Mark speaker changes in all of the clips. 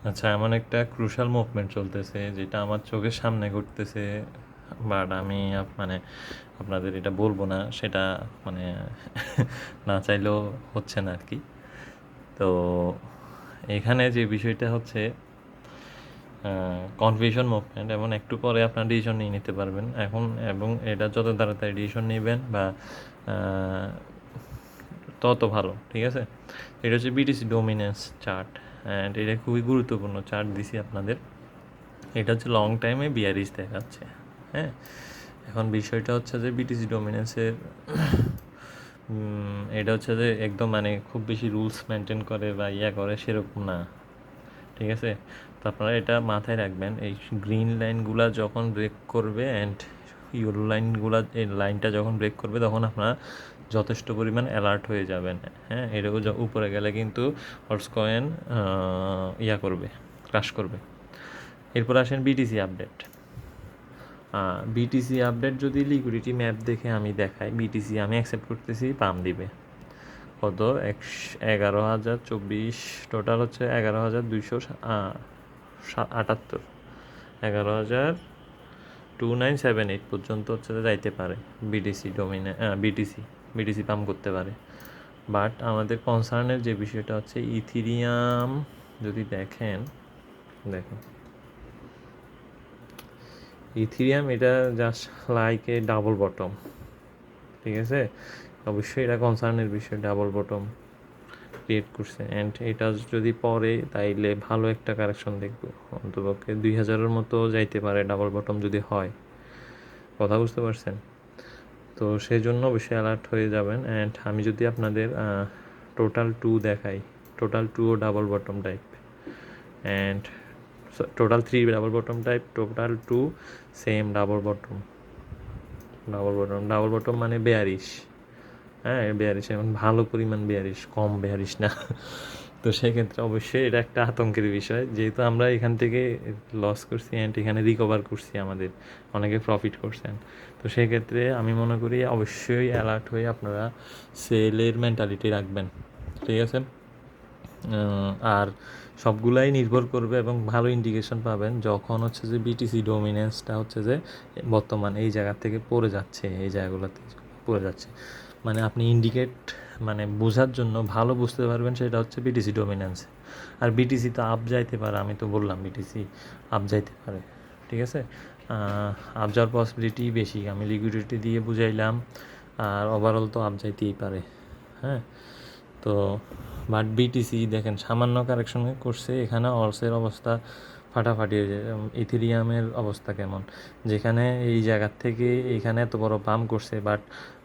Speaker 1: আচ্ছা, এমন একটা ক্রুশাল মুভমেন্ট চলতেছে যেটা আমার চোখের সামনে ঘটতেছে, বাট আমি মানে আপনাদের এটা বলবো না, সেটা মানে না চাইলেও হচ্ছে না আর কি। তো এখানে যে বিষয়টা হচ্ছে কনফিউশন মুভমেন্ট, এবং একটু পরে আপনার ডিসিশন নিয়ে নিতে পারবেন এখন, এবং এটা যত তাড়াতাড়ি ডিসিশন নেবেন বা তত ভালো, ঠিক আছে। এটা হচ্ছে বিটিসি ডোমিনেন্স চার্ট, অ্যান্ড এটা খুবই গুরুত্বপূর্ণ চার্ট দিছি আপনাদের। এটা হচ্ছে লং টাইমে বিয়ারিশ দেখাচ্ছে, হ্যাঁ। এখন বিষয়টা হচ্ছে যে বিটিসি ডোমিনেন্সের এটা হচ্ছে যে একদম মানে খুব বেশি রুলস মেনটেন করে বা ইয়া করে সেরকম না, ঠিক আছে। তো আপনারা এটা মাথায় রাখবেন, এই গ্রিন লাইনগুলা যখন ব্রেক করবে অ্যান্ড ইয়েলো লাইনগুলা, এই লাইনটা যখন ব্রেক করবে তখন আপনারা যথেষ্ট পরিমাণ অ্যালার্ট হয়ে যাবেন, হ্যাঁ। এটাও উপরে গেলে কিন্তু হর্স কয়েন ইয়া করবে, ক্রাশ করবে। এরপর আসেন বিটিসি আপডেট। বিটিসি আপডেট যদি লিকুইডিটি ম্যাপ দেখে আমি দেখাই, বিটিসি আমি অ্যাকসেপ্ট করতেছি পাম দিবে কত 11,024, টোটাল হচ্ছে 11,278, 11,2978 পর্যন্ত হচ্ছে যাইতে পারে বিটিসি বিটিসি পাম্প করতে পারে। বাট আমাদের কনসার্নের যে বিষয়টা হচ্ছে ইথিরিয়াম, যদি দেখেন ইথিরিয়াম এটা just like a double bottom, ঠিক আছে। অবশ্যই এটা কনসার্নের বিষয়, ডাবল বটম ক্রিয়েট করছে, অ্যান্ড এটা যদি পরে তাইলে ভালো একটা কারেকশন দেখবো, অন্তপক্ষে 2,000-এর মতো যাইতে পারে ডাবল বটম যদি হয়, কথা বুঝতে পারছেন। তো সেই জন্য অবশ্যই অ্যালার্ট হয়ে যাবেন। অ্যান্ড আমি যদি আপনাদের টোটাল টু দেখাই, টোটাল টু ও double bottom type, and total three double bottom type, total two same double bottom, double bottom মানে বেয়ারিশ, হ্যাঁ বেয়ারিশ, এখন ভালো পরিমাণ বেয়ারিশ, কম বেয়ারিশ না। তো সেক্ষেত্রে অবশ্যই এটা একটা আতঙ্কের বিষয়, যেহেতু আমরা এখান থেকে লস করছি অ্যান্ড এখানে রিকভার করছি, আমাদের অনেকে প্রফিট করছেন। তো সেক্ষেত্রে আমি মনে করি অবশ্যই অ্যালার্ট হয়ে আপনারা সেলের মেন্টালিটি রাখবেন, ঠিক আছে। আর সবগুলাই নির্ভর করবে এবং ভালো ইন্ডিকেশন পাবেন যখন হচ্ছে যে বিটিসি ডোমিনেন্সটা হচ্ছে যে বর্তমান এই জায়গা থেকে পড়ে যাচ্ছে, এই জায়গাগুলোতে পড়ে যাচ্ছে, মানে আপনি ইন্ডিকেট মানে বোঝার জন্য ভালো বুঝতে পারবেন সেটা হচ্ছে বিটিসি ডোমিনেন্স। আর বিটিসি তো আপ যাইতে পারে, আমি তো বললাম বিটিসি আপ যাইতে পারে, ঠিক আছে। আপ যাওয়ার পসিবিলিটি বেশি, আমি লিকুইডিটি দিয়ে বুঝাইলাম, আর ওভারঅল তো আপ যাইতেই পারে, হ্যাঁ। তো বাট বিটিসি দেখেন সামান্য কারেকশন করছে, এখানে অর্সের অবস্থা ফাটাফাটি হয়ে যায়। ইথেরিয়ামের অবস্থা কেমন, যেখানে এই জায়গার থেকে এইখানে এত বড় পাম্প করছে, বাট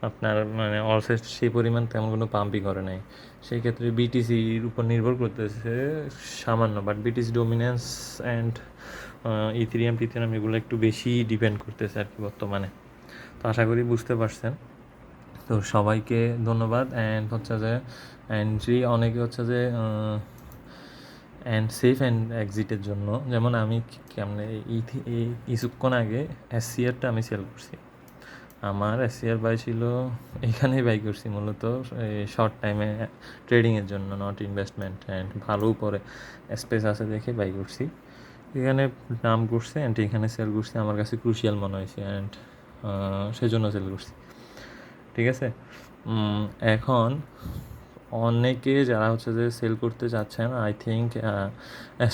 Speaker 1: আপনার মানে অর্সের সেই পরিমাণ তেমন কোনো পাম্পই করে নাই। সেই ক্ষেত্রে বিটিসির উপর নির্ভর করতেছে সামান্য, বাট বিটিসি ডোমিনেন্স অ্যান্ড টিথেরিয়াম এগুলো একটু বেশি ডিপেন্ড করতেছে আর কি বর্তমানে। তো আশা করি বুঝতে পারছেন। তো সবাইকে ধন্যবাদ। অ্যান্ড হচ্ছে যে এন্ট্রি অনেকে হচ্ছে যে অ্যান্ড সেফ অ্যান্ড এক্সিটের জন্য, যেমন আমি কেমনে এই কিছুক্ষণ আগে এসসিআরটা আমি সেল করছি, আমার এসসিআর বাই ছিল, এখানেই বাই করছি মূলত শর্ট টাইমে ট্রেডিংয়ের জন্য, নট ইনভেস্টমেন্ট। অ্যান্ড ভালো উপরে স্পেস আছে দেখে বাই করছি, এখানে নাম করছে অ্যান্ড এখানে সেল করছি, আমার কাছে ক্রুশিয়াল মনে হয়েছে অ্যান্ড সেজন্য সেল করছি, ঠিক আছে। এখন অনেকে যারা হচ্ছে যে সেল করতে যাচ্ছেন, আই থিঙ্ক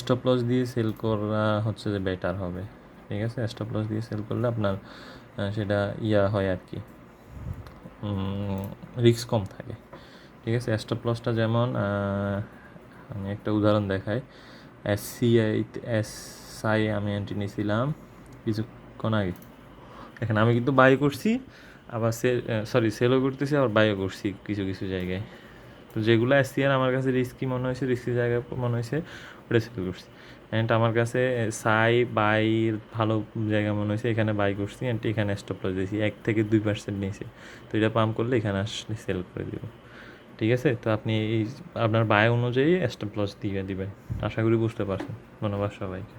Speaker 1: স্টপ লস দিয়ে সেল করা হচ্ছে যে বেটার হবে, ঠিক আছে। স্টপ লস দিয়ে সেল করলে আপনার সেটা ইয়া হয় আর কি, রিস্ক কম থাকে, ঠিক আছে। স্টপ লসটা যেমন আমি একটা উদাহরণ দেখাই, এসআই আমি এন্ট্রি নিয়েছিলাম কিছুক্ষণ আগে, এখানে আমি কিন্তু বাই করছি, আবার সেলও করতেছি, আবার বাইও করছি কিছু কিছু জায়গায়। তো যেগুলো এসসিআর আমার কাছে রিস্কি মনে হয়েছে, রিস্কি জায়গা মনে হয়েছে, ওটা সেল করছি। অ্যান্ড আমার কাছে বাইর ভালো জায়গা মনে হয়েছে, এখানে বাই করছি অ্যান্ড এখানে স্টপ লস দিয়েছি, 1-2% নিয়েছে। তো এটা পাম্প করলে এখানে আসলে সেল করে দিব, ঠিক আছে। তো আপনি এই আপনার বাই অনুযায়ী স্টপ লস দিয়ে দিবেন। আশা করি বুঝতে পারছেন। ধন্যবাদ সবাইকে।